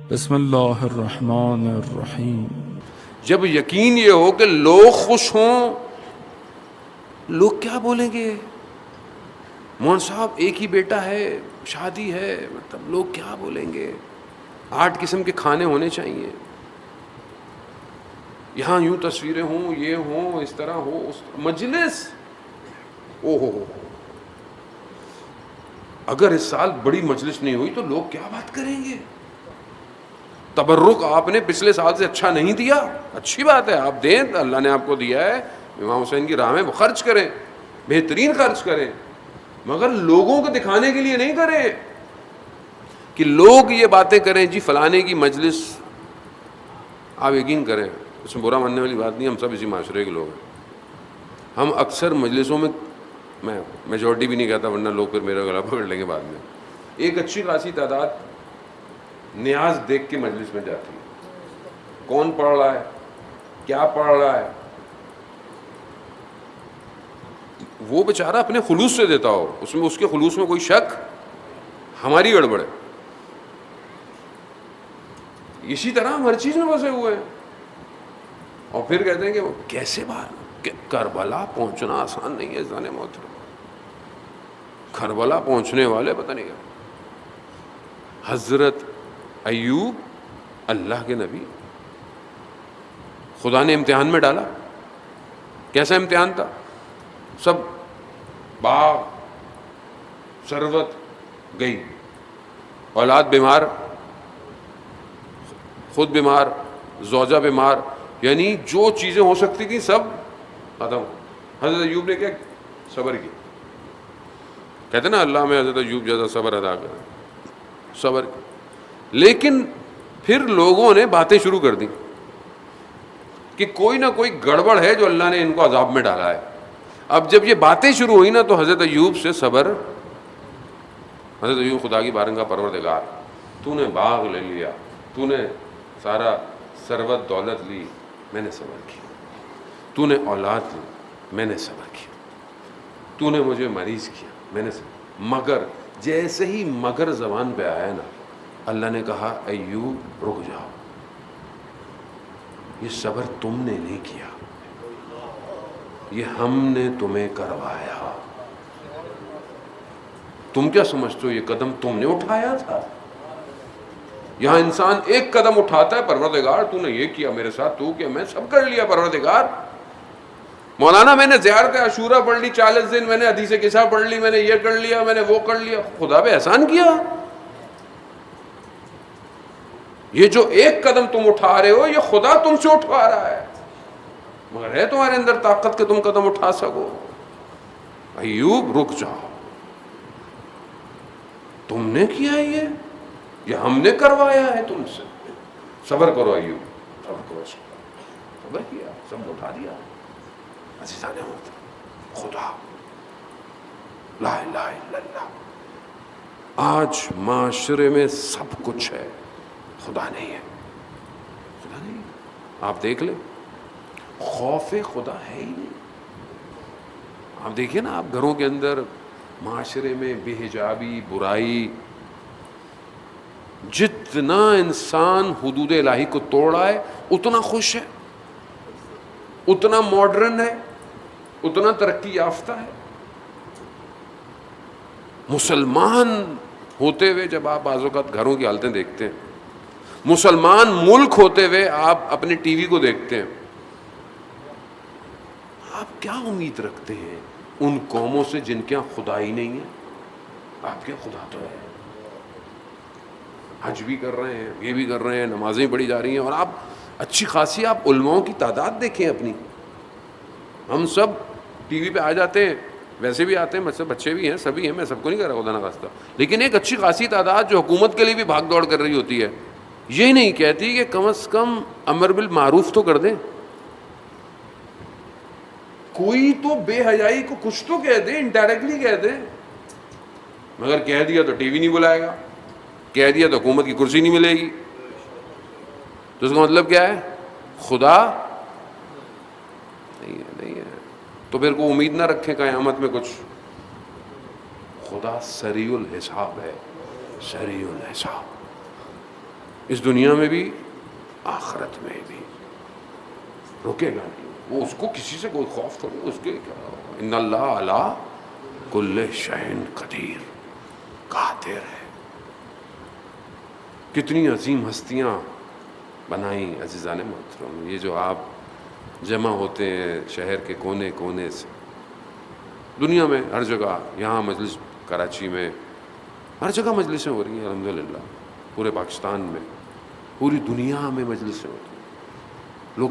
بسم اللہ الرحمن الرحیم۔ جب یقین یہ ہو کہ لوگ خوش ہوں، لوگ کیا بولیں گے؟ مولانا صاحب ایک ہی بیٹا ہے، شادی ہے، مطلب لوگ کیا بولیں گے؟ 8 قسم کے کھانے ہونے چاہیے، یہاں یوں تصویریں ہوں، یہ ہوں، اس طرح ہو، مجلس او ہو۔ اگر اس سال بڑی مجلس نہیں ہوئی تو لوگ کیا بات کریں گے؟ تبرک آپ نے پچھلے سال سے اچھا نہیں دیا، اچھی بات ہے، آپ دیں، اللہ نے آپ کو دیا ہے، امام حسین کی راہ میں خرچ کریں، بہترین خرچ کریں، مگر لوگوں کو دکھانے کے لیے نہیں کریں کہ لوگ یہ باتیں کریں جی فلانے کی مجلس۔ آپ یقین کریں، اس میں برا ماننے والی بات نہیں، ہم سب اسی معاشرے کے لوگ ہیں۔ ہم اکثر مجلسوں میں، میں میجورٹی بھی نہیں کہتا ورنہ لوگ پھر میرا گلا پکڑ لیں گے بعد میں، ایک اچھی خاصی تعداد نیاز دیکھ کے مجلس میں جاتی ہے، کون پڑھ رہا ہے، کیا پڑھ رہا ہے، وہ بیچارہ اپنے خلوص سے دیتا ہو، اس میں اس کے خلوص میں کوئی شک، ہماری گڑبڑ ہے۔ اسی طرح ہم ہر چیز میں پھنسے ہوئے ہیں، اور پھر کہتے ہیں کہ کیسے باہر، کربلا پہنچنا آسان نہیں ہے زان محترم، کربلا پہنچنے والے پتہ نہیں کیا۔ حضرت ایوب اللہ کے نبی، خدا نے امتحان میں ڈالا، کیسا امتحان تھا؟ سب باغ ثروت گئی، اولاد بیمار، خود بیمار، زوجہ بیمار، یعنی جو چیزیں ہو سکتی تھیں سب ختم۔ حضرت ایوب نے کیا؟ صبر کی۔ کہتے نا اللہ میں حضرت ایوب جیسا صبر ادا کرے، صبر کی۔ لیکن پھر لوگوں نے باتیں شروع کر دی کہ کوئی نہ کوئی گڑبڑ ہے جو اللہ نے ان کو عذاب میں ڈالا ہے۔ اب جب یہ باتیں شروع ہوئی نا تو حضرت ایوب سے صبر، حضرت ایوب خدا کی بارگاہ پروردگار، تو نے باغ لے لیا، تو نے سارا ثروت دولت لی، میں نے صبر کیا، تو نے اولاد لی، میں نے صبر کیا، تو نے مجھے مریض کیا، میں نے صبر۔ مگر جیسے ہی مگر زبان پہ آیا نا، اللہ نے کہا ایوب رک جاؤ، یہ صبر تم نے نہیں کیا، یہ ہم نے تمہیں کروایا۔ تم کیا سمجھتے ہو یہ قدم تم نے اٹھایا تھا؟ یہاں انسان ایک قدم اٹھاتا ہے، پروردگار تو نے یہ کیا میرے ساتھ، تو کیا، میں سب کر لیا پروردگار۔ مولانا میں نے زیارت عاشورہ پڑھ لی 40 دن، میں نے حدیث قصہ پڑھ لی، میں نے یہ کر لیا، میں نے وہ کر لیا، خدا پہ احسان کیا؟ یہ جو ایک قدم تم اٹھا رہے ہو یہ خدا تم سے اٹھا رہا ہے، مگر ہے تمہارے اندر طاقت کہ تم قدم اٹھا سکو؟ ایوب رک جاؤ، تم نے کیا ہے یہ ہم نے کروایا ہے تم سے، صبر کرو ایوب، صبر کرو، صبر کیا، سب اٹھا دیا۔ عزیزان محترم، خدا لا الہ الا اللہ، آج معاشرے میں سب کچھ ہے، خدا نہیں ہے، خدا نہیں ہے۔ آپ دیکھ لیں، خوف خدا ہے ہی نہیں۔ آپ دیکھیے نا، آپ گھروں کے اندر، معاشرے میں بے حجابی، برائی، جتنا انسان حدود الہی کو توڑ رہا ہے اتنا خوش ہے، اتنا ماڈرن ہے، اتنا ترقی یافتہ ہے۔ مسلمان ہوتے ہوئے جب آپ بعض اوقات گھروں کی حالتیں دیکھتے ہیں، مسلمان ملک ہوتے ہوئے آپ اپنے ٹی وی کو دیکھتے ہیں، آپ کیا امید رکھتے ہیں ان قوموں سے جن کے یہاں خدا ہی نہیں ہے؟ آپ کے خدا تو ہے، حج بھی کر رہے ہیں، یہ بھی کر رہے ہیں، نمازیں پڑھی جا رہی ہیں، اور آپ اچھی خاصی آپ علماؤں کی تعداد دیکھیں اپنی۔ ہم سب ٹی وی پہ آ جاتے ہیں، ویسے بھی آتے ہیں، مطلب بچے بھی ہیں، سبھی ہیں، میں سب کو نہیں کہہ رہا خدا نہ خواستہ، لیکن ایک اچھی خاصی تعداد جو حکومت کے لیے بھی بھاگ دوڑ کر رہی ہوتی ہے، یہ نہیں کہتی کہ کم از کم امر بالمعروف تو کر دیں، کوئی تو بے حیائی کو کچھ تو کہہ دیں، انڈائریکٹلی کہہ دیں۔ مگر کہہ دیا تو ٹی وی نہیں بلائے گا، کہہ دیا تو حکومت کی کرسی نہیں ملے گی، تو اس کا مطلب کیا ہے؟ خدا نہیں ہے، نہیں ہے۔ تو پھر کو امید نہ رکھیں قیامت میں کچھ، خدا سریع الحساب ہے، سریع الحساب۔ اس دنیا میں بھی آخرت میں بھی رکے گا نہیں. وہ اس کو کسی سے کوئی خوف تھوڑی, اس کے کیا, ان اللہ علی کل شیء قدیر, قادر ہے. کتنی عظیم ہستیاں بنائیں عزیزان محترم. یہ جو آپ جمع ہوتے ہیں شہر کے کونے کونے سے, دنیا میں ہر جگہ, یہاں مجلس کراچی میں ہر جگہ مجلسیں ہو رہی ہیں الحمدللہ, پورے پاکستان میں, پوری دنیا میں مجلسیں ہوتی ہیں.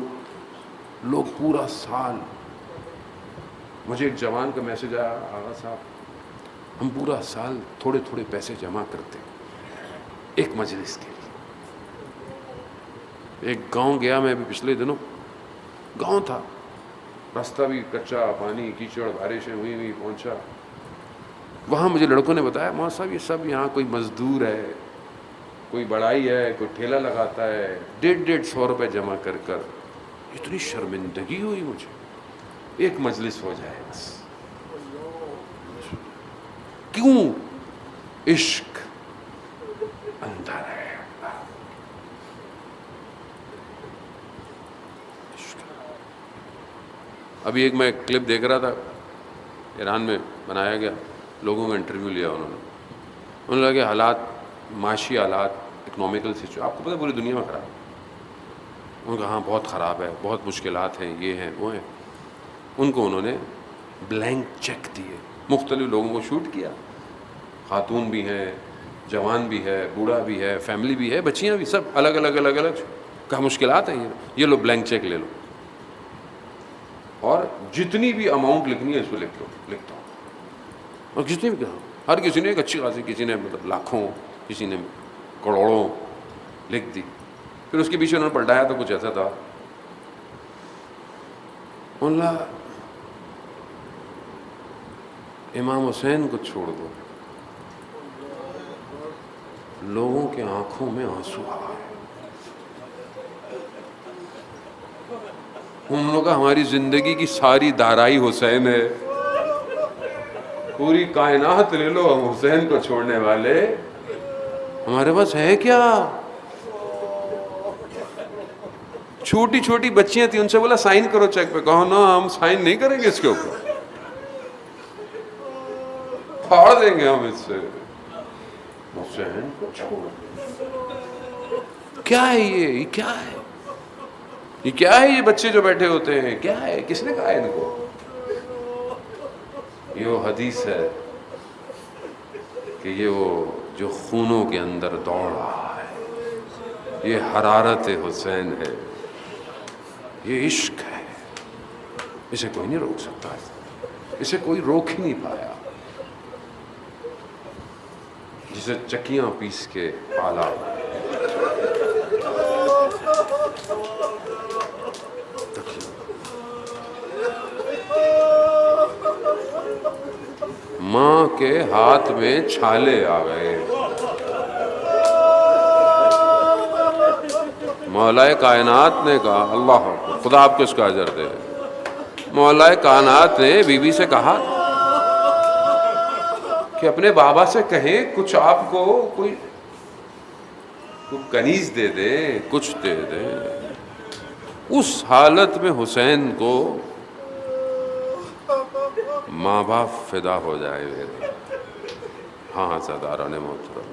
لوگ پورا سال, مجھے ایک جوان کا میسج آیا, آغا صاحب ہم پورا سال تھوڑے تھوڑے پیسے جمع کرتے ہیں ایک مجلس کے لیے. ایک گاؤں گیا میں ابھی پچھلے دنوں, گاؤں تھا, راستہ بھی کچا, پانی کیچڑ, بارشیں ہوئی پہنچا. وہاں مجھے لڑکوں نے بتایا مولانا صاحب یہ سب یہاں کوئی مزدور ہے, کوئی بڑائی ہے, کوئی ٹھیلا لگاتا ہے, 150 روپے جمع کر کر. اتنی شرمندگی ہوئی مجھے, ایک مجلس ہو جائے بس. کیوں؟ عشق اندر ہے. ابھی ایک میں کلپ دیکھ رہا تھا, ایران میں بنایا گیا, لوگوں کا انٹرویو لیا انہوں نے. انہوں نے کہا کہ حالات, معاشی حالات, اکنامیکل سچویشن آپ کو پتہ ہے پوری دنیا میں خراب ہے. انہوں نے کہا ہاں بہت خراب ہے, بہت مشکلات ہیں, یہ ہیں وہ ہیں. ان کو انہوں نے بلینک چیک دیے, مختلف لوگوں کو شوٹ کیا, خاتون بھی ہیں, جوان بھی ہے, بوڑھا بھی ہے, فیملی بھی ہے, بچیاں بھی, سب الگ الگ. کہا مشکلات ہیں یہ لو بلینک چیک لے لو, اور جتنی بھی اماؤنٹ لکھنی ہے اس کو لکھتا ہوں. اور جتنی بھی کہا, ہر کسی نے ایک اچھی خاصی, کسی نے مطلب لاکھوں, کسی نے کروڑوں لکھ دی. پھر اس کے پیچھے انہوں نے پلٹایا تو کچھ ایسا تھا, اللہ امام حسین کو چھوڑ دو, لوگوں کے آنکھوں میں آنسو آ گئے. ان لوگوں کا ہماری زندگی کی ساری دارائی حسین ہے, پوری کائنات لے لو, ہم حسین کو چھوڑنے والے, ہمارے پاس ہے کیا؟ چھوٹی چھوٹی بچیاں تھیں, ان سے بولا سائن کرو چیک پہ, کہو نا ہم سائن نہیں کریں گے اس کے اوپر, پھاڑ دیں گے ہم اس سے. حسین کو چھوڑ, کیا ہے یہ کیا ہے, یہ کیا ہے, یہ بچے جو بیٹھے ہوتے ہیں کیا ہے, کس نے کہا ہے ان کو؟ یہ وہ حدیث ہے کہ یہ وہ جو خونوں کے اندر دوڑ رہا ہے, یہ حرارت حسین ہے, یہ عشق ہے, اسے کوئی نہیں روک سکتا, اسے کوئی روک ہی نہیں پایا. جسے چکیاں پیس کے پالا, ماں کے ہاتھ میں چھالے آ گئے. مولا کائنات نے کہا, اللہ خدا آپ کو اس کا اجر دے, مولا کائنات نے بی بی سے کہا کہ اپنے بابا سے کہیں کچھ آپ کو کوئی کنیز دے دے, کچھ دے دے. اس حالت میں حسین کو ماں باپ فدا ہو جائے میرے. ہاں سرداران محترم,